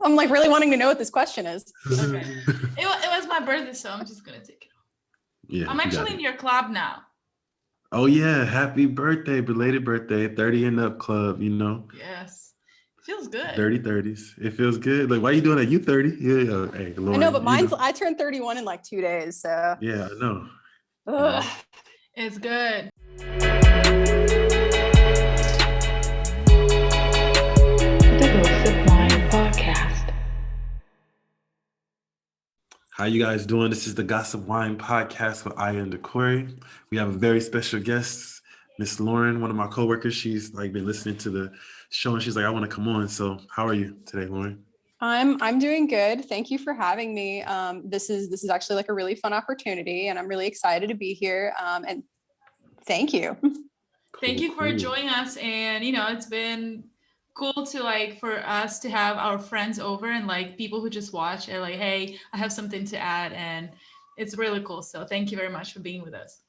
I'm like really wanting to know what this question is. Okay. It was my birthday, so I'm just gonna take it off. Yeah, I'm actually in your club now. Oh yeah, happy birthday, belated birthday, 30 and up club, you know. Yes. Feels good. Dirty 30s. It feels good. Like, why you doing that? You 30? Yeah. Hey, Lauren, I know, but I turned 31 in like 2 days, so. Yeah, I know. Ugh. It's good. The Gossip Wine Podcast. How you guys doing? This is the Gossip Wine Podcast with Aya and Decory. We have a very special guest, Miss Lauren, one of my coworkers. She's like been listening to the show and she's like, I want to come on. So how are you today, Lauren? I'm doing good. Thank you for having me. This is actually like a really fun opportunity, and I'm really excited to be here. And thank you. Thank you for joining us. And it's been cool to like for us to have our friends over and like people who just watch and like, hey, I have something to add, and it's really cool. So thank you very much for being with us.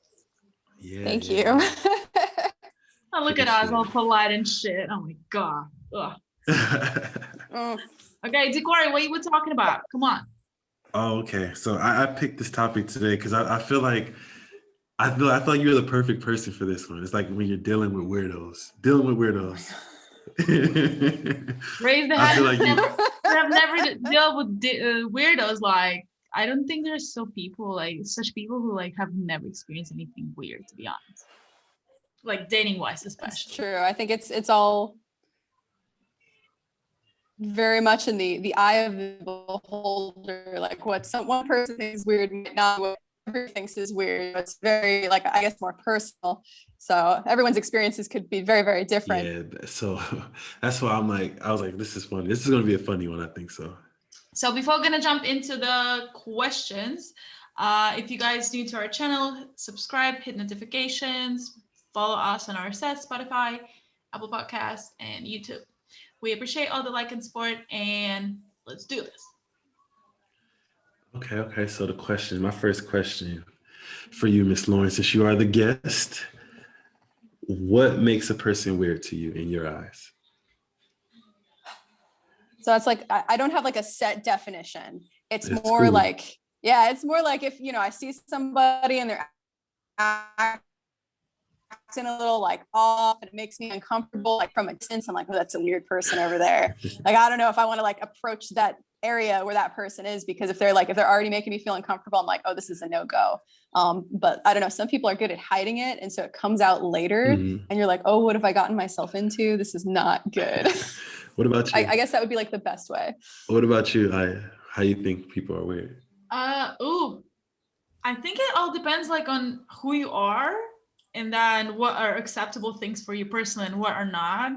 Yeah. Thank you. Oh, look at us all polite and shit. Oh my god. Okay, Decory, what you were talking about? Come on. Oh, okay. So I picked this topic today because I feel like you're the perfect person for this one. It's like when you're dealing with weirdos. Raise the hand. I've never dealt with weirdos. Like, I don't think there's such people who like have never experienced anything weird, to be honest. Like dating wise, especially. That's true. I think it's all very much in the eye of the beholder. Like what one person thinks is weird might not what everyone thinks is weird. It's very like, I guess, more personal. So everyone's experiences could be very, very different. Yeah. So that's why I was like, this is funny. This is going to be a funny one. I think so. So before we're going to jump into the questions, if you guys new to our channel, subscribe, hit notifications, follow us on RSS, Spotify, Apple Podcasts, and YouTube. We appreciate all the like and support, and let's do this. Okay. So my first question for you, Miss Lauren, since you are the guest, what makes a person weird to you in your eyes? So it's like, I don't have like a set definition. It's more cool. like, yeah, it's more like if, I see somebody and they're acting a little like off and it makes me uncomfortable, like from a distance, I'm like, oh, that's a weird person over there. Like, I don't know if I want to like approach that area where that person is, because if they're already making me feel uncomfortable, I'm like, oh, this is a no-go. But I don't know, some people are good at hiding it, and so it comes out later and you're like, oh, what have I gotten myself into? This is not good. What about you? I guess that would be like the best way. What about you? How you think people are weird? I think it all depends like on who you are, and then what are acceptable things for you personally and what are not.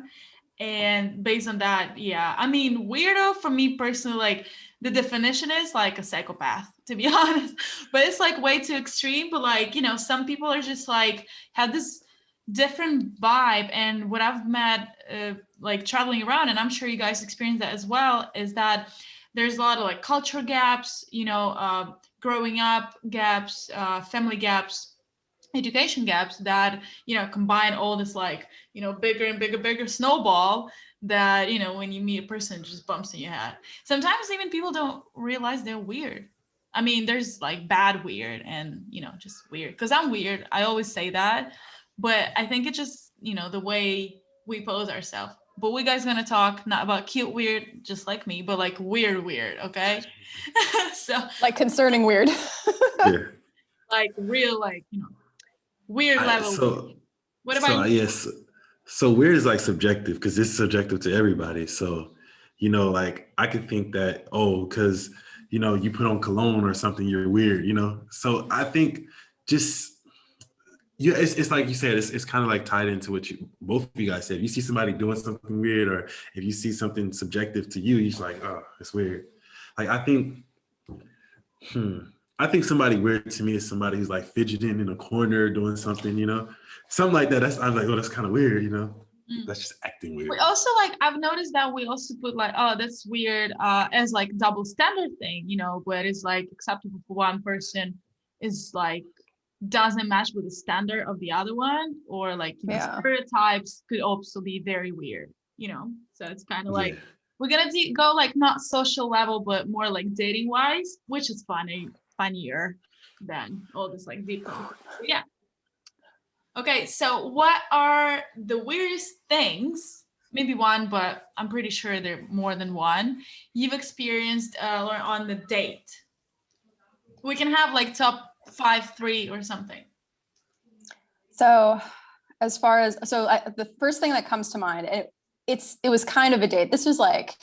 And based on that, yeah. I mean, weirdo for me personally, like the definition is like a psychopath, to be honest. But it's like way too extreme. But like, some people are just like have this different vibe. And what I've met like traveling around, and I'm sure you guys experience that as well, is that there's a lot of like culture gaps, growing up gaps, family gaps, education gaps that combine all this like bigger and bigger snowball that when you meet a person, it just bumps in your head. Sometimes even people don't realize they're weird. I mean, there's like bad weird and just weird, because I'm weird. I always say that, but I think it's just the way we pose ourselves. But we guys gonna talk not about cute weird just like me, but like weird, okay? So like concerning weird. Yeah. Like real, like weird level. What about you? Yes. So weird is like subjective, because it's subjective to everybody. So, like I could think that, because, you put on cologne or something, you're weird, So I think just, it's like you said, it's kind of like tied into what both of you guys said. If you see somebody doing something weird, or if you see something subjective to you, you're just like, oh, it's weird. Like, I think somebody weird to me is somebody who's like fidgeting in a corner doing something, something like that. I'm like, oh, that's kind of weird, That's just acting weird. We also like, I've noticed that we also put like, oh, that's weird, as like double standard thing, where it's like acceptable for one person is like doesn't match with the standard of the other one, or like stereotypes could also be very weird, so it's kind of like We're gonna go like not social level, but more like dating wise, which is funnier than all this like deep conversation. Yeah. Okay, so what are the weirdest things? Maybe one, but I'm pretty sure there are more than one. You've experienced or on the date. We can have like top 5, 3 or something. So as far as, the first thing that comes to mind, it was kind of a date. This was like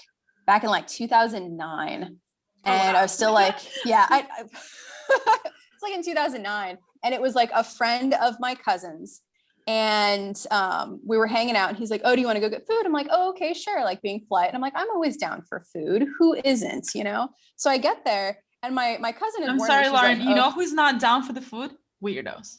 back in like 2009. And wow. I was still like, yeah, it's like in 2009. And it was like a friend of my cousin's. And we were hanging out and he's like, oh, do you want to go get food? I'm like, oh, okay, sure. Like being polite. And I'm like, I'm always down for food. Who isn't, you know? So I get there and my cousin had I'm warned me, sorry, she's Lauren, like, you know who's not down for the food? Weirdos.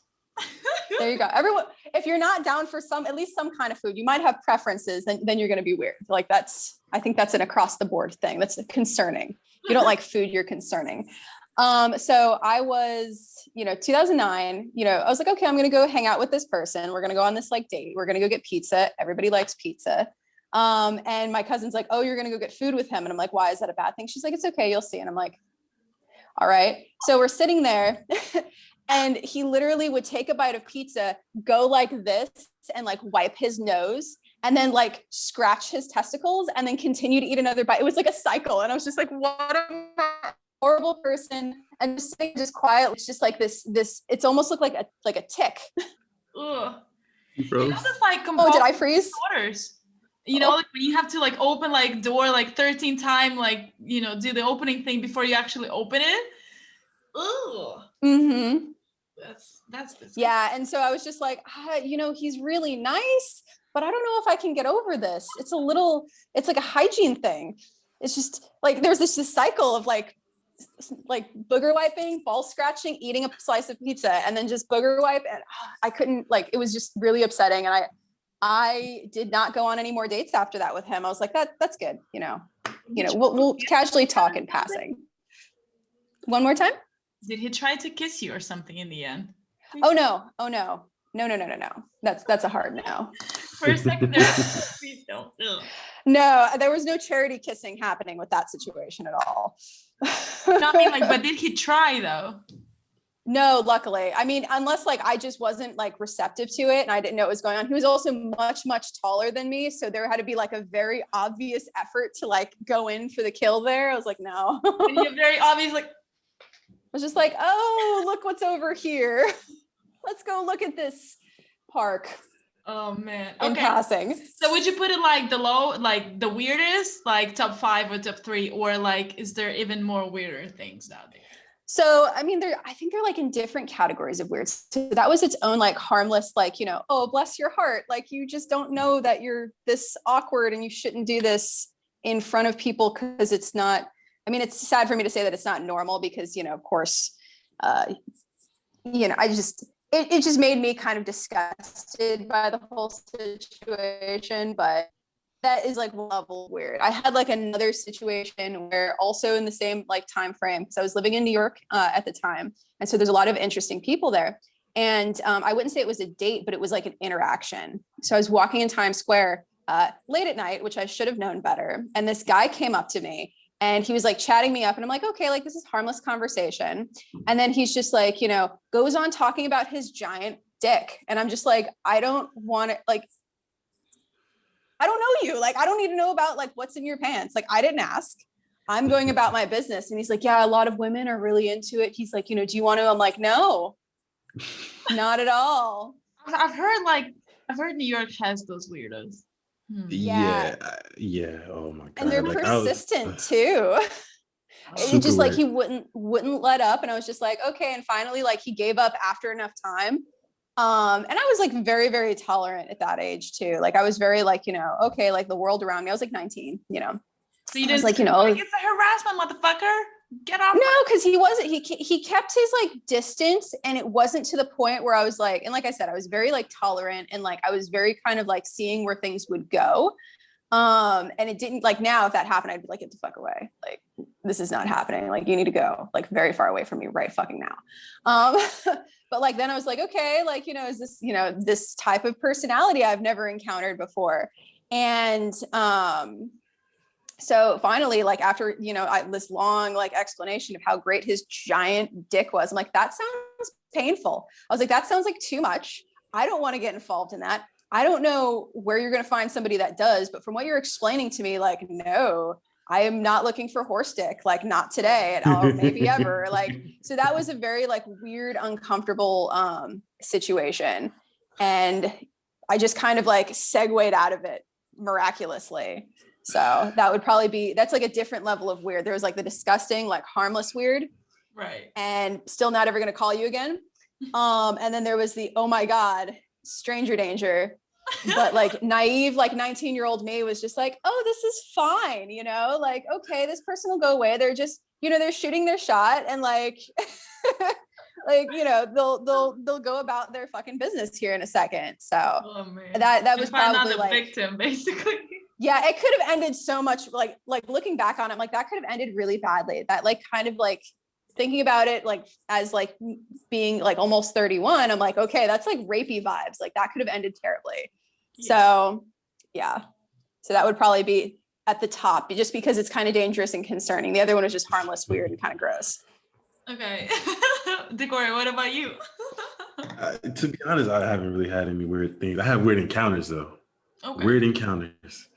There you go. Everyone, if you're not down for at least some kind of food, you might have preferences, then you're going to be weird. Like I think that's an across the board thing. That's concerning. If you don't like food, you're concerning. So I was, 2009, I was like, okay, I'm going to go hang out with this person. We're going to go on this like date. We're going to go get pizza. Everybody likes pizza. And my cousin's like, oh, you're going to go get food with him. And I'm like, why is that a bad thing? She's like, it's okay. You'll see. And I'm like, all right. So we're sitting there and he literally would take a bite of pizza, go like this and like wipe his nose and then like scratch his testicles and then continue to eat another bite. It was like a cycle. And I was just like, what a horrible person. And just sitting just quietly. It's just like this, it's almost looked like a tick. Ugh. Bro. It's like Oh, did I freeze? Disorders. Like when you have to like open like door like 13 times, like, do the opening thing before you actually open it. Ugh. Mm-hmm. That's disgusting. Yeah. And so I was just like, he's really nice, but I don't know if I can get over this. It's like a hygiene thing. It's just like, there's this cycle of like booger wiping, ball scratching, eating a slice of pizza, and then just booger wipe. And I couldn't it was just really upsetting. And I did not go on any more dates after that with him. I was like, that's good. We'll casually talk in passing. One more time. Did he try to kiss you or something in the end? Oh no. No. That's a hard no. For a second there, please don't. Ugh. No, there was no charity kissing happening with that situation at all. But did he try though? No, luckily. I mean, unless like I just wasn't like receptive to it and I didn't know what was going on. He was also much, much taller than me. So there had to be like a very obvious effort to like go in for the kill there. I was like, no. And you're very obvious, like, I was just like, oh, look what's over here. Let's go look at this park. Oh man. In passing. So would you put it like the weirdest, like top 5 or top 3, or like is there even more weirder things out there? So I mean, I think they're like in different categories of weird. So that was its own like harmless, like, oh, bless your heart. Like you just don't know that you're this awkward and you shouldn't do this in front of people because it's not. I mean, it's sad for me to say that it's not normal because, of course, it just made me kind of disgusted by the whole situation, but that is like level weird. I had like another situation where also in the same like time frame, because I was living in New York at the time. And so there's a lot of interesting people there. And I wouldn't say it was a date, but it was like an interaction. So I was walking in Times Square late at night, which I should have known better. And this guy came up to me and he was like chatting me up and I'm like, okay, like this is harmless conversation. And then he's just like, goes on talking about his giant dick. And I'm just like, I don't want it. Like, I don't know you. Like, I don't need to know about like what's in your pants. Like, I didn't ask. I'm going about my business. And he's like, yeah, a lot of women are really into it. He's like, do you want to? I'm like, no, not at all. I've heard New York has those weirdos. Yeah. Oh my god. And they're like, persistent too. It just like he wouldn't let up. And I was just like, okay. And finally, like he gave up after enough time. And I was like very, very tolerant at that age too. Like I was very like, okay, like the world around me. I was like 19, So you didn't like, it's a harassment, motherfucker. Get off. No, because he wasn't, he kept his like distance, and it wasn't to the point where I was like, and like I said, I was very like tolerant, and like I was very kind of like seeing where things would go. And it didn't, like now if that happened, I'd be like, get the fuck away. Like, this is not happening. Like, you need to go like very far away from me right fucking now. But like, then I was like, okay, like, is this, this type of personality I've never encountered before. And, So finally, like after, this long like explanation of how great his giant dick was, I'm like, that sounds painful. I was like, that sounds like too much. I don't want to get involved in that. I don't know where you're going to find somebody that does, but from what you're explaining to me, like, no, I am not looking for horse dick, like not today or maybe ever. Like, so that was a very like weird, uncomfortable situation. And I just kind of like segued out of it miraculously. So that would probably that's like a different level of weird. There was like the disgusting, like harmless weird. Right. And still not ever going to call you again. And then there was the, oh my God, stranger danger. But like naive, like 19-year-old me was just like, oh, this is fine. Like, okay, this person will go away. They're just, they're shooting their shot and like, like, they'll go about their fucking business here in a second. So that was probably like victim, basically. Yeah, it could have ended so much like looking back on it, like that could have ended really badly. That like kind of like thinking about it like as like being like almost 31, I'm like, okay, that's like rapey vibes. Like that could have ended terribly. Yeah. So yeah. So that would probably be at the top just because it's kind of dangerous and concerning. The other one was just harmless, weird, and kind of gross. Okay. Decory, what about you? To be honest, I haven't really had any weird things. I have weird encounters though. Okay. Weird encounters,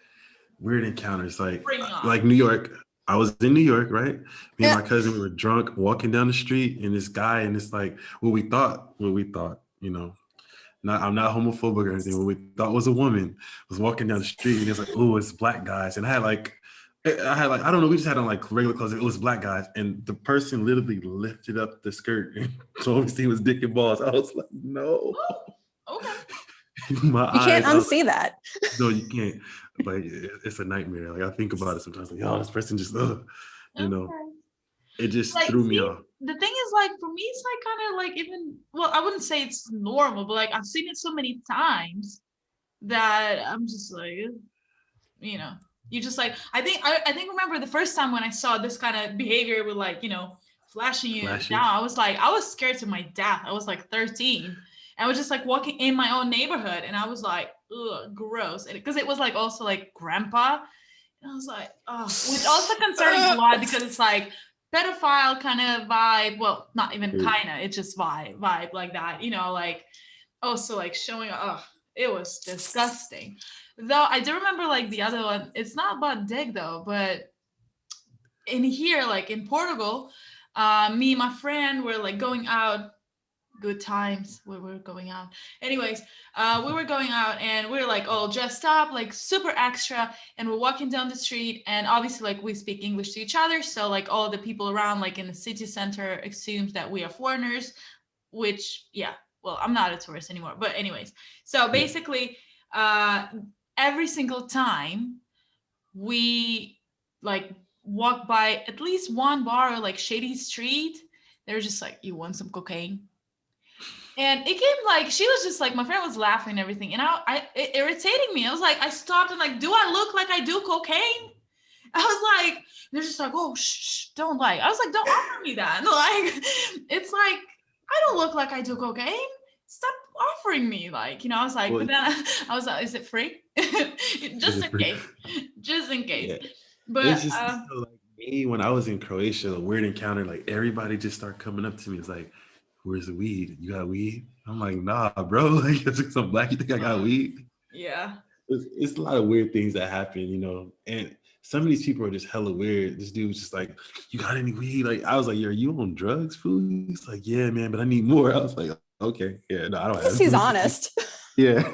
like New York. I was in New York, right? Me and my cousin, we were drunk, walking down the street, and this guy, and it's like what we thought, I'm not homophobic or anything. What we thought was a woman was walking down the street, and it's like, oh, it's black guys, and I had like, I don't know, we just had on like regular clothes. It was black guys, and the person literally lifted up the skirt, and so obviously it was dick and balls. I was like, no. Okay. You can't unsee that. No, you can't. Like it's a nightmare. Like I think about it sometimes. Like, oh, this person just, it just threw me off. The thing is, like for me, it's like kind of like even. Well, I wouldn't say it's normal, but like I've seen it so many times that I'm just like, you just like. I think remember the first time when I saw this kind of behavior with like flashing you down. I was scared to my death. I was like 13. I was just like walking in my own neighborhood and I was like, ugh, gross. Because it was like also like grandpa. And I was like, oh, which also concerns a lot because it's like pedophile kind of vibe. Well, not even kind of, it's just vibe like that, like also like showing, it was disgusting. Though I do remember like the other one, it's not about dick though, but in here, like in Portugal, me and my friend were like going out. Good times we were going out. Anyways, we were going out and we were like all dressed up, like super extra, and we're walking down the street and obviously like we speak English to each other. So like all the people around like in the city center assumes that we are foreigners, which well, I'm not a tourist anymore. But anyways, so basically every single time we like walk by at least one bar or like shady street, they're just like, you want some cocaine? And it came like, she was just like, my friend was laughing and everything. And it irritating me. I was like, I stopped and like, do I look like I do cocaine? I was like, they're just like, oh, shh, don't like. I was like, don't offer me that. Like, it's like, I don't look like I do cocaine. Stop offering me. Like, I was like, but then I was like, is it free? Just in case. Yeah. But it's just so, like me, when I was in Croatia, a weird encounter, like everybody just started coming up to me. It's like, where's the weed? You got weed? I'm like, nah, bro. Like, it's some black. You think I got weed? Yeah. It's a lot of weird things that happen, and some of these people are just hella weird. This dude was just like, you got any weed? Like, I was like, are you on drugs, fool? He's like, yeah, man, but I need more. I was like, okay, yeah, no, I don't have. He's honest. Yeah,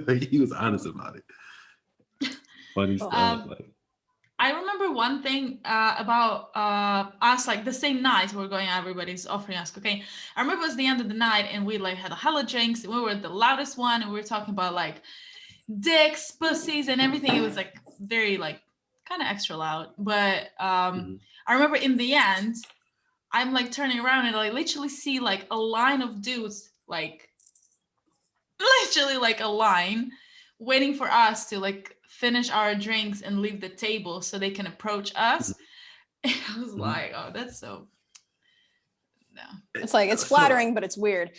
like he was honest about it. Funny stuff. Like, I remember one thing about us, like the same night we were going out, everybody's offering us cocaine. I remember it was the end of the night and we like had a hella drinks and we were the loudest one and we were talking about like dicks, pussies and everything. It was like very like kind of extra loud. But I remember in the end, I'm like turning around and I literally see like a line of dudes, like literally like a line waiting for us to like finish our drinks and leave the table so they can approach us. And I was like, oh, that's so no. It's like, it's flattering, but it's weird.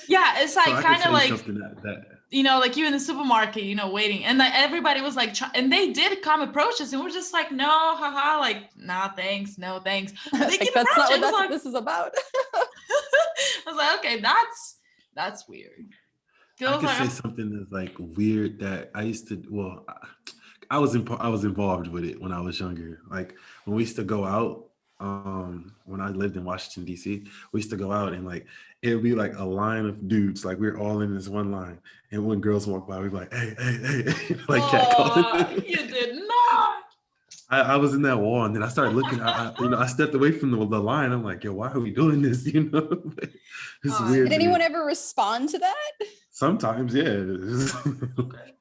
Yeah, it's like so kind of like something that you know, like you in the supermarket, you know, waiting, and like everybody was like, and they did come approach us, and we're just like, no, haha, like, nah, thanks, no thanks. But they Like, keep that's not approaching. what this is about. I was like, okay, that's weird. I Feels could like say something that's like weird that I used to. Well, I was involved with it when I was younger. Like when we used to go out. When I lived in Washington D.C., we used to go out and like it would be like a line of dudes, like we're all in this one line, and when girls walk by, we'd be like, hey, hey, hey, like catcalling. you did not. I was in that wall, and then I started looking. I stepped away from the line. I'm like, yo, why are we doing this? You know, it's weird. Did anyone ever respond to that? Sometimes, yeah. Okay.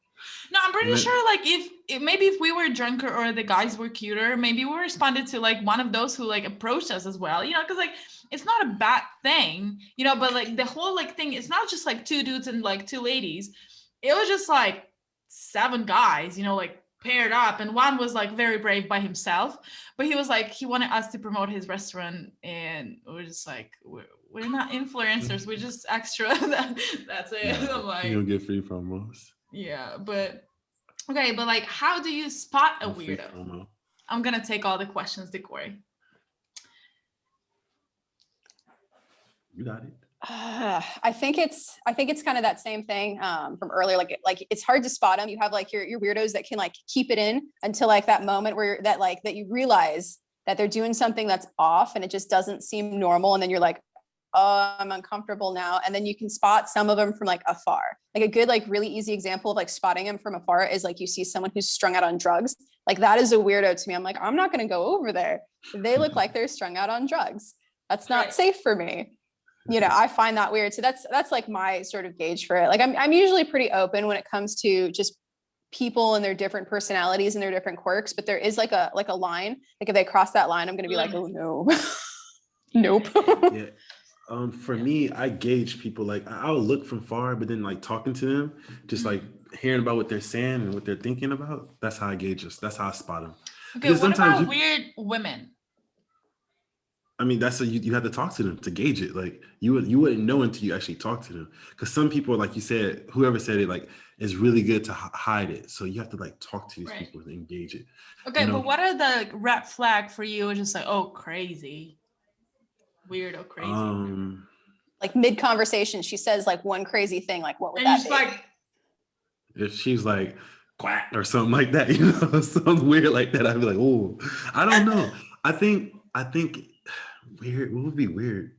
No, I'm pretty sure like if maybe if we were drunker or the guys were cuter, maybe we responded to like one of those who like approached us as well, you know, because like it's not a bad thing, you know, but like the whole like thing, it's not just like two dudes and like two ladies. It was just like 7 guys, you know, like paired up, and one was like very brave by himself, but he was like, he wanted us to promote his restaurant, and we're just like, we're not influencers, we're just extra. That's it. Yeah, I'm like, you don't get free promos. yeah, but okay, but like, how do you spot a weirdo? I'm gonna take all the questions, Corey. You got it. I think it's kind of that same thing from earlier. Like it's hard to spot them. You have like your weirdos that can like keep it in until like that moment where that you realize that they're doing something that's off and it just doesn't seem normal, and then you're like, oh, I'm uncomfortable now. And then you can spot some of them from like afar. Like a good, like really easy example of like spotting them from afar is like you see someone who's strung out on drugs. Like that is a weirdo to me. I'm like, I'm not going to go over there. They look like they're strung out on drugs. That's not safe for me. You know, I find that weird. So that's like my sort of gauge for it. Like I'm usually pretty open when it comes to just people and their different personalities and their different quirks, but there is like a line. Like if they cross that line, I'm going to be like, oh no, nope. Yeah. For me, I gauge people, like I'll look from far, but then like talking to them, just like hearing about what they're saying and what they're thinking about, that's how I gauge us. That's how I spot them. Okay, what about weird women? I mean, that's you have to talk to them to gauge it. Like you wouldn't know until you actually talk to them. Because some people, like you said, whoever said it, like it's really good to hide it. So you have to like talk to these people and engage it. Okay, but what are the red flag for you? Just like, oh, crazy. Weirdo, crazy. Like mid conversation, she says like one crazy thing. Like, what would that be? Like, if she's like quack or something like that, you know, something weird like that, I'd be like, oh, I don't know. I think weird. What would be weird?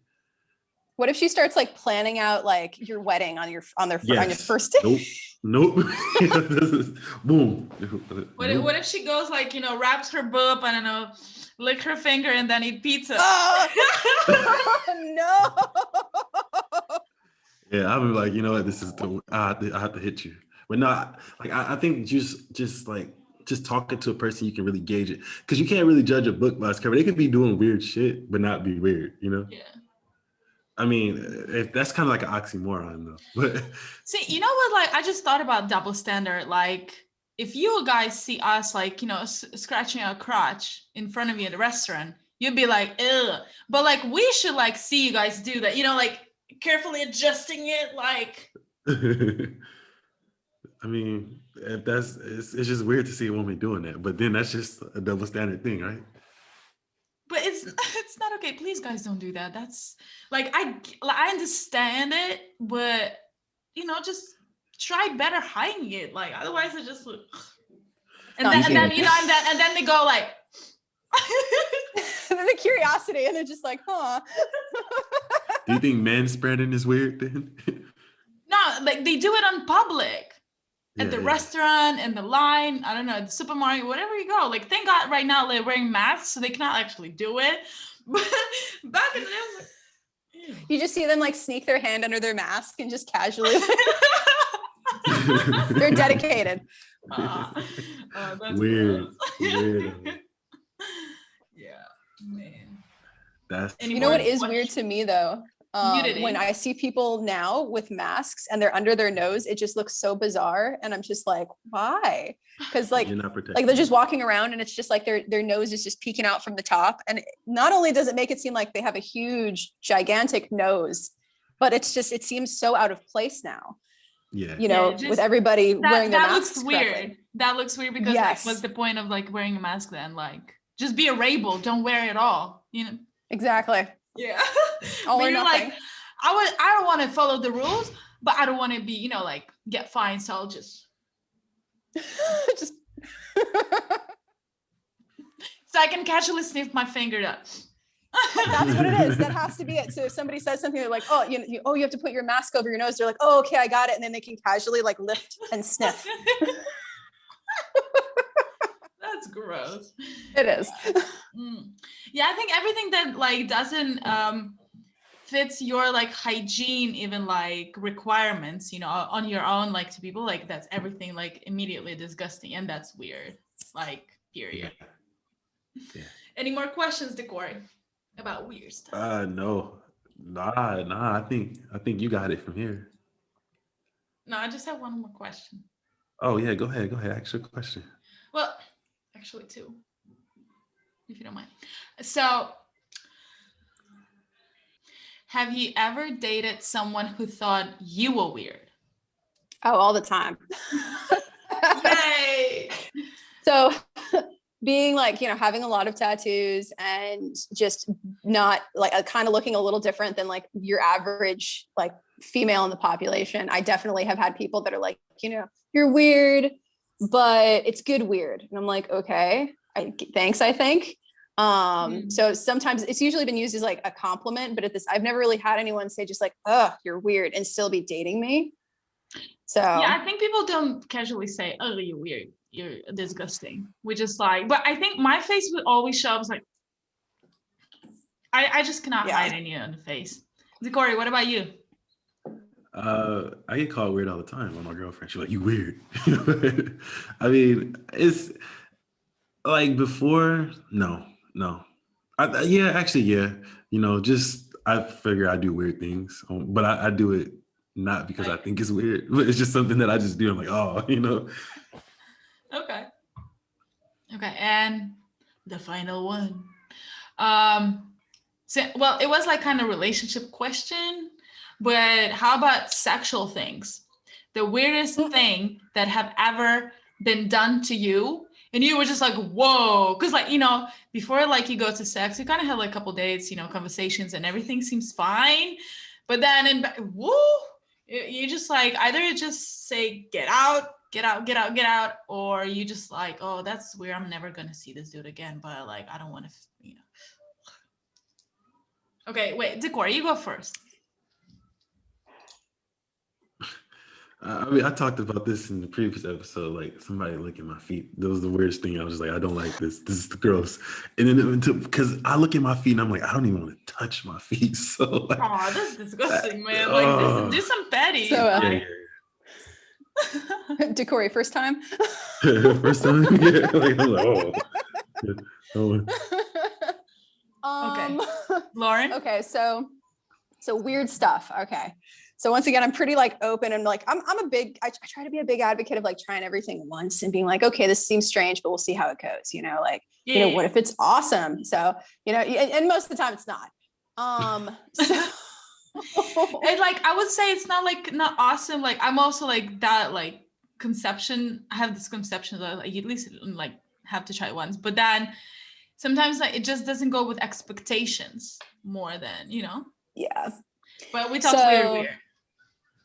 What if she starts like planning out like your wedding on your first day? Nope. Boom. What if she goes like, you know, wraps her boob, I don't know, lick her finger and then eat pizza? No. Yeah, I'll be like, you know what, this is I have to hit you. But no, like I think just talking to a person, you can really gauge it, because you can't really judge a book by its cover. They could be doing weird shit but not be weird, you know? Yeah. I mean, if that's kind of like an oxymoron though. But see, you know what? Like, I just thought about double standard. Like, if you guys see us, like, you know, scratching our crotch in front of you at a restaurant, you'd be like, ugh. But like, we should like see you guys do that. You know, like carefully adjusting it, like. I mean, if it's just weird to see a woman doing that. But then that's just a double standard thing, right? But it's not okay. Please, guys, don't do that. That's like I understand it, but you know, just try better hiding it. Like otherwise, it just look. And then they go like. The curiosity, and they're just like, huh. Do you think men spreading is weird then? No, like they do it on public. At the restaurant, in the line, I don't know, the supermarket, whatever you go. Like, thank God right now they're wearing masks, so they cannot actually do it. But back in the day, I was like, you just see them like sneak their hand under their mask and just casually. They're dedicated. That's weird. Yeah, man. You know what is weird to me though? When I see people now with masks and they're under their nose, it just looks so bizarre, and I'm just like, why? Because like they're just walking around and it's just like their nose is just peeking out from the top, and not only does it make it seem like they have a huge gigantic nose, but it seems so out of place now. Yeah. with everybody wearing their that masks looks weird. correctly. That looks weird because Yes. what's the point of like wearing a mask then? Like just be a rabel, don't wear it at all. Exactly. Yeah. All But or you're nothing. like, I don't want to follow the rules, but I don't want to be, like get fined. So I'll just Just so I can casually sniff my finger up. that's what it is. That has to be it. So if somebody says something, they're like, oh, you have to put your mask over your nose. They're like, oh, okay, I got it. And then they can casually like lift and sniff. That's gross. It is. Yeah, I think everything that like doesn't fits your like hygiene, even like requirements, on your own, like to people, like that's everything like immediately disgusting, and that's weird. Like, period. Yeah. Any more questions, Decory, about weird stuff? No. Nah. I think you got it from here. No, I just have one more question. Oh yeah, go ahead. Ask your question. Well, actually two, if you don't mind. So, have you ever dated someone who thought you were weird? Oh, all the time. Yay! So being like, having a lot of tattoos and just not like kind of looking a little different than like your average like female in the population. I definitely have had people that are like, you're weird, but it's good weird. And I'm like, okay, thanks, I think. So sometimes it's usually been used as like a compliment, but I've never really had anyone say just like, oh, you're weird and still be dating me. So yeah, I think people don't casually say, oh, you're weird, you're disgusting. We just like, but I think my face would always show. I was like, I just cannot hide any on the face. Decory, what about you? I get called weird all the time by my girlfriend. She's like, you weird. I mean, it's like before, no. Yeah. Just I figure I do weird things, but I do it not because I think it's weird, but it's just something that I just do. I'm like, oh, Okay, and the final one. Well, it was like kind of relationship question, but how about sexual things? The weirdest thing that have ever been done to you, and you were just like, whoa, because like, before like you go to sex, you kind of have like a couple dates, conversations, and everything seems fine, but then you just like either you just say get out, or you just like, oh, that's weird, I'm never gonna see this dude again, but like I don't want to, Okay, wait, Decory, you go first. I mean, I talked about this in the previous episode, like somebody licking my feet. That was the weirdest thing. I was just like, I don't like this. This is gross. And then because I look at my feet and I'm like, I don't even want to touch my feet. So like, oh, that's disgusting, man. Like, do some petty. So, Decory, first time? First time? Yeah. Like, I'm like, oh. Okay. Lauren? Okay, so weird stuff. Okay. So once again, I'm pretty like open and like, I try to be a big advocate of like trying everything once and being like, okay, this seems strange, but we'll see how it goes. What if it's awesome? So, and most of the time it's not. And like, I would say it's not awesome. Like, I'm also like that, like conception. I have this conception that like, at least like have to try it once, but then sometimes like it just doesn't go with expectations more than, Yeah. But we talked weird.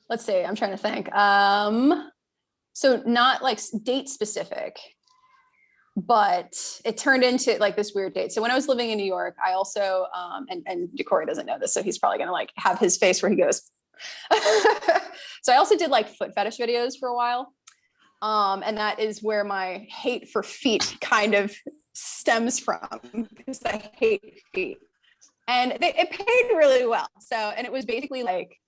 Let's see. I'm trying to think. So not like date specific, but it turned into like this weird date. So when I was living in New York, I also, and Decory doesn't know this, so he's probably going to like have his face where he goes. So I also did like foot fetish videos for a while. And that is where my hate for feet kind of stems from, because I hate feet. And it paid really well. So, and it was basically like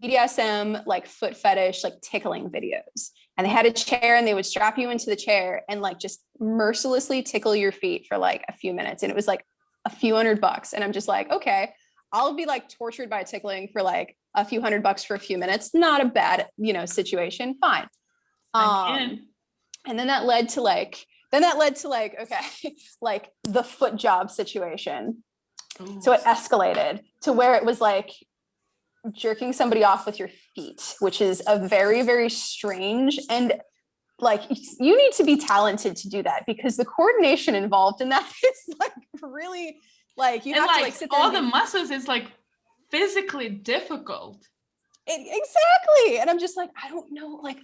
BDSM, like foot fetish, like tickling videos. And they had a chair and they would strap you into the chair and like just mercilessly tickle your feet for like a few minutes. And it was like a few $100. And I'm just like, okay, I'll be like tortured by tickling for like a few $100 for a few minutes. Not a bad, situation. Fine. And then that led to like, okay, like the foot job situation. Ooh. So it escalated to where it was like jerking somebody off with your feet, which is a very, very strange, and like you need to be talented to do that, because the coordination involved in that is like really like you have to like sit there all the muscles is like physically difficult. Exactly. And I'm just like, I don't know, like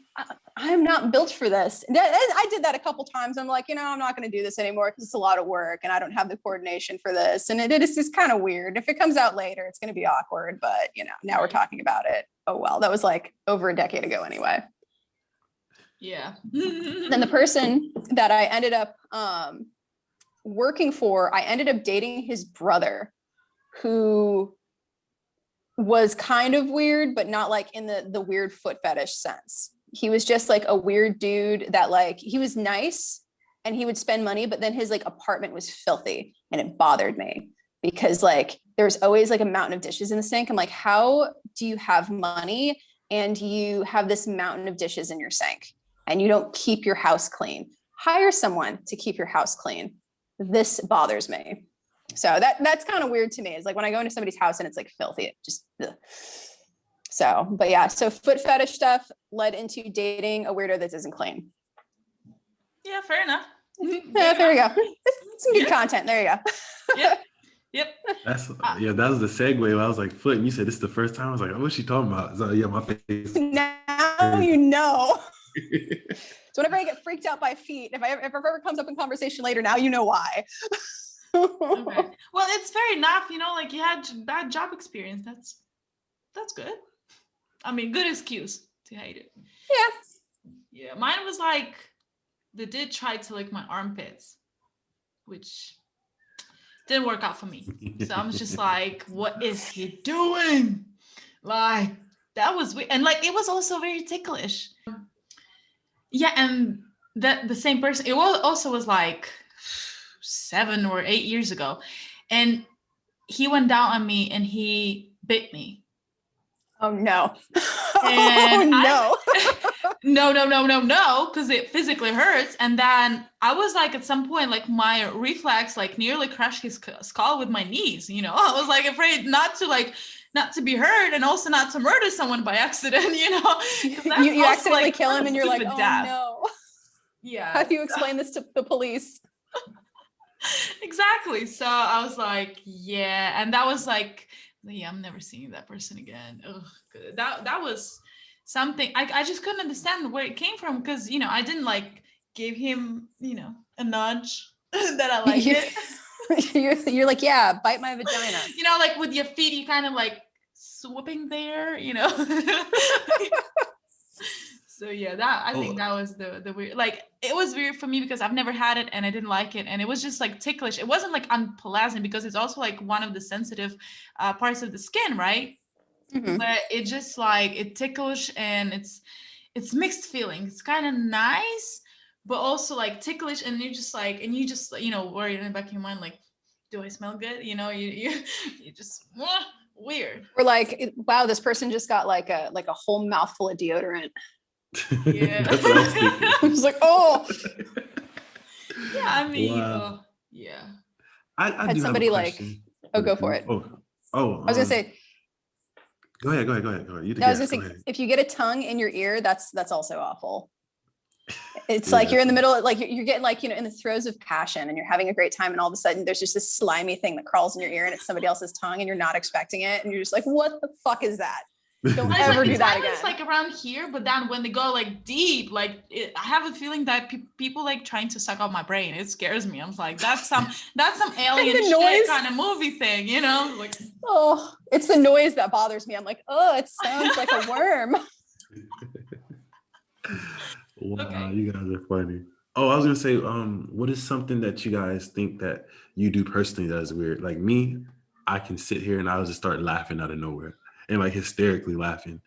I'm not built for this. And I did that a couple times. I'm like, I'm not going to do this anymore because it's a lot of work and I don't have the coordination for this. And it is just kind of weird. If it comes out later, it's going to be awkward, but now we're talking about it. Oh, well, that was like over a decade ago anyway. Yeah. Then the person that I ended up working for, I ended up dating his brother, who was kind of weird, but not like in the weird foot fetish sense. He was just like a weird dude that like, he was nice and he would spend money, but then his like apartment was filthy and it bothered me because like there's always like a mountain of dishes in the sink. I'm like, how do you have money and you have this mountain of dishes in your sink and you don't keep your house clean? Hire someone to keep your house clean. This bothers me. So that's kind of weird to me. It's like when I go into somebody's house and it's like filthy, it just, ugh. So, but yeah, so foot fetish stuff led into dating a weirdo that isn't clean. Yeah, fair enough. Yeah, there we go. Some good content. There you go. Yep. That was the segue. I was like, foot, and you said this is the first time. I was like, oh, what's she talking about? So yeah, my face. Now you know. So whenever I get freaked out by feet, if it ever comes up in conversation later, now you know why. Okay. Well, it's fair enough. Like you had bad job experience. That's good. I mean, good excuse to hate it. Yeah. Mine was like, they did try to lick my armpits, which didn't work out for me. So I was just like, what is he doing? Like, that was weird. And like, it was also very ticklish. Yeah. And the same person, it was like 7 or 8 years ago. And he went down on me and he bit me. Oh no. And no. No, because it physically hurts. And then I was like, at some point, like my reflex, like nearly crushed his skull with my knees. I was like afraid not to be hurt and also not to murder someone by accident, You accidentally like, kill him and you're like, oh death. No. Yeah. How do you explain this to the police? Exactly. So I was like, yeah. And that was like, yeah, I'm never seeing that person again. Ugh, that was something I just couldn't understand where it came from, because I didn't like give him a nudge that I like it. You're like, yeah, bite my vagina. Like with your feet, you kind of like swooping there. So yeah, I think that was the weird. Like it was weird for me because I've never had it and I didn't like it, and it was just like ticklish. It wasn't like unpleasant because it's also like one of the sensitive parts of the skin, right? Mm-hmm. But it just like it ticklish, and it's mixed feelings. It's kind of nice, but also like ticklish, and you just worry in the back of your mind like, do I smell good? You just weird. Or like, wow, this person just got like a whole mouthful of deodorant. Yeah. That's what I was thinking. I was like, oh. Yeah, I mean, wow. Yeah. I had do somebody have a like, question. go for it. Oh, I was gonna say. Go ahead. You I was gonna say, if you get a tongue in your ear, that's also awful. It's like you're in the middle, like you're getting like, in the throes of passion and you're having a great time. And all of a sudden there's just this slimy thing that crawls in your ear and it's somebody else's tongue and you're not expecting it. And you're just like, what the fuck is that? Don't ever do that again. It's like around here, but then when they go like deep, like I have a feeling that people like trying to suck out my brain. It scares me. I'm like, that's some alien shit kind of movie thing, Like, oh, it's the noise that bothers me. I'm like, oh, it sounds like a worm. Wow, okay. You guys are funny. Oh, I was gonna say, what is something that you guys think that you do personally that is weird? Like me, I can sit here and I'll just start laughing out of nowhere and like hysterically laughing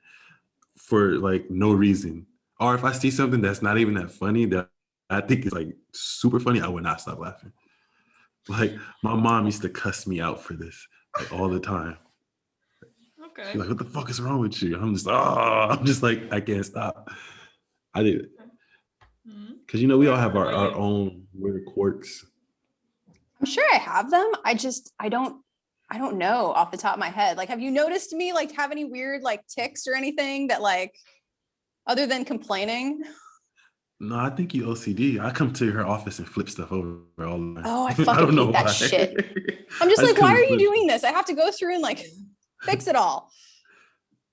for like no reason. Or if I see something that's not even that funny that I think is like super funny, I would not stop laughing. Like my mom used to cuss me out for this like all the time. Okay. She's like, what the fuck is wrong with you? I'm just like, I can't stop. I do it. Because we all have our own weird quirks. I'm sure I have them. I don't I don't know off the top of my head. Like, have you noticed me like have any weird like tics or anything that like, other than complaining? No, I think you OCD. I come to her office and flip stuff over all the time. Oh, I I fucking don't know hate that why. shit. I'm just I like, come why and are you flip doing stuff. this? I have to go through and like fix it all.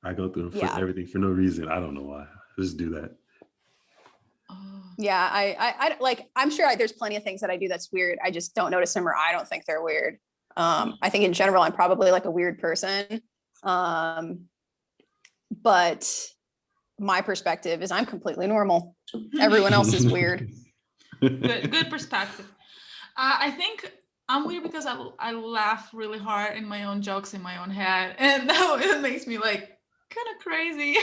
I go through and flip Yeah. everything for no reason. I don't know why. Just do that. Yeah, I like, I'm sure there's plenty of things that I do that's weird. I just don't notice them, or I don't think they're weird. I think in general, I'm probably like a weird person. But my perspective is I'm completely normal. Everyone else is weird. Good perspective. I think I'm weird because I laugh really hard in my own jokes in my own head, and it makes me like kind of crazy.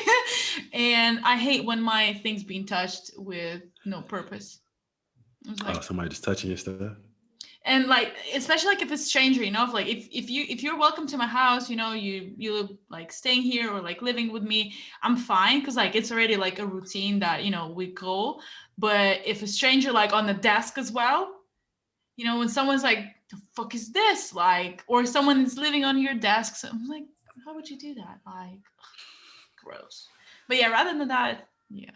And I hate when my things being touched with no purpose. It's like, Oh, somebody just touching your stuff. and like, especially like if it's stranger, you know, if you're welcome to my house, you know, you like staying here or like living with me, I'm fine, because like it's already like a routine that, you know, we go. But if a stranger like on the desk as well, you know, when someone's like, the fuck is this? Like, or someone is living on your desk, so I'm like, how would you do that? Like, gross. But yeah, rather than that, yeah.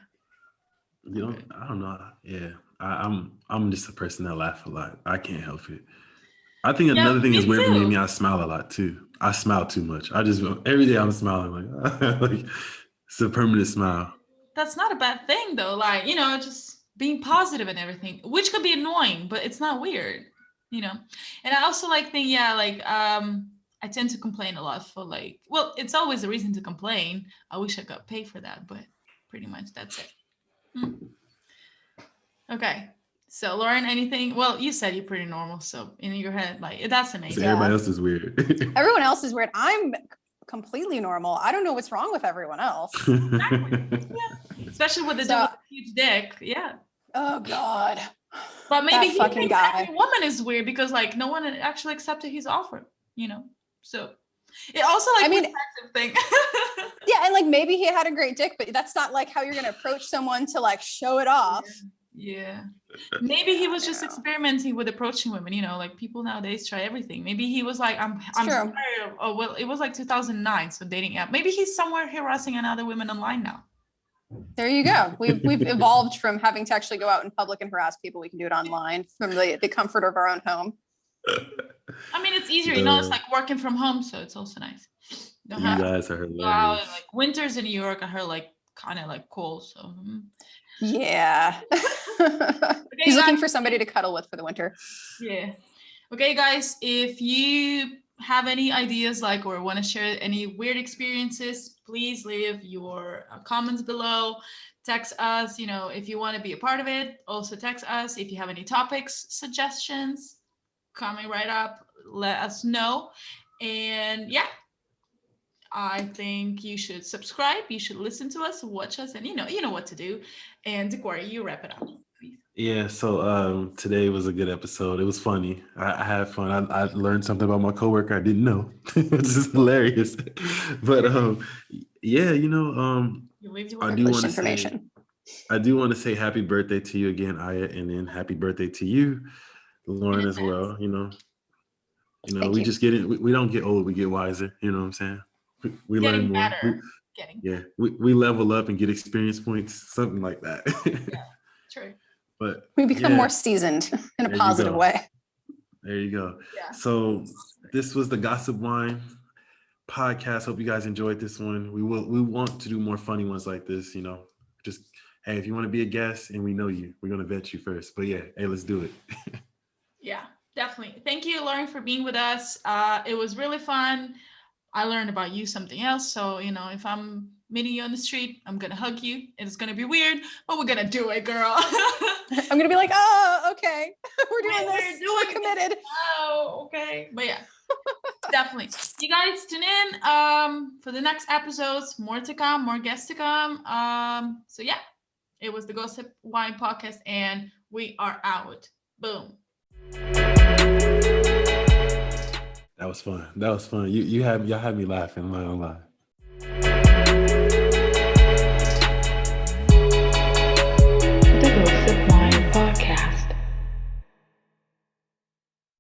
You know, I don't know. Yeah, I'm just a person that laugh a lot. I can't help it. I think another thing is me weird for too. me. I smile a lot too. I smile too much. I just every day I'm smiling like it's a permanent smile. That's not a bad thing though. Like, you know, just being positive and everything, which could be annoying, but it's not weird, you know. And I also like think, yeah, like I tend to complain a lot for like, well, it's always a reason to complain. I wish I got paid for that, but pretty much that's it. Okay. So Lauren, anything? Well, you said you're pretty normal, so in your head, like that's amazing. Everybody else is weird. Everyone else is weird. I'm completely normal. I don't know what's wrong with everyone else. Especially with the dude with a huge dick. Yeah. Oh God. But maybe That he fucking thinks guy. every woman is weird because like no one actually accepted his offer, you know. So it also like I mean, perspective thing. yeah, and like maybe he had a great dick, but that's not like how you're gonna approach someone to like show it off. Yeah. Maybe he was just experimenting with approaching women, you know, like people nowadays try everything. Maybe he was like, I'm tired of, oh, well, it was like 2009, so dating app. Maybe he's somewhere harassing another women online now. There you go. We've evolved from having to actually go out in public and harass people. We can do it online from the comfort of our own home. I mean, it's easier, you know, it's like working from home, so it's also nice. You guys are hilarious. Wow, like winters in New York, I heard like kind of like cold, so. Yeah. He's looking for somebody to cuddle with for the winter. Yeah. Okay, guys, if you have any ideas like or want to share any weird experiences, please leave your comments below. Text us, you know, if you want to be a part of it. Also text us if you have any topics, suggestions, comment right up, let us know. And yeah, I think you should subscribe, you should listen to us, watch us, and you know what to do. And Dequari, you wrap it up, please. Yeah, so today was a good episode. It was funny. I had fun. I learned something about my coworker I didn't know, which is hilarious. But yeah, you know, I do want to say happy birthday to you again, Aya, and then happy birthday to you, Lauren, as well. You know, we just get it. We don't get old, we get wiser. You know what I'm saying? We learn more. We level up and get experience points, something like that. Yeah, true. But we become more seasoned in a positive way. There you go. Yeah. So this was the Gossip Wine podcast. Hope you guys enjoyed this one. We want to do more funny ones like this, you know. Just hey, if you want to be a guest and we know you, we're gonna vet you first. But yeah, hey, let's do it. Yeah, definitely. Thank you, Lauren, for being with us. It was really fun. I learned about you something else. So, you know, if I'm meeting you on the street, I'm going to hug you. It's going to be weird, but we're going to do it, girl. I'm going to be like, oh, okay. We're doing this. We're committed. Oh, okay. But yeah, definitely. You guys tune in for the next episodes. More to come, more guests to come. So yeah, it was the Gossip Wine podcast and we are out. Boom. That was fun. Y'all had me laughing. I'm not gonna lie. The Gossip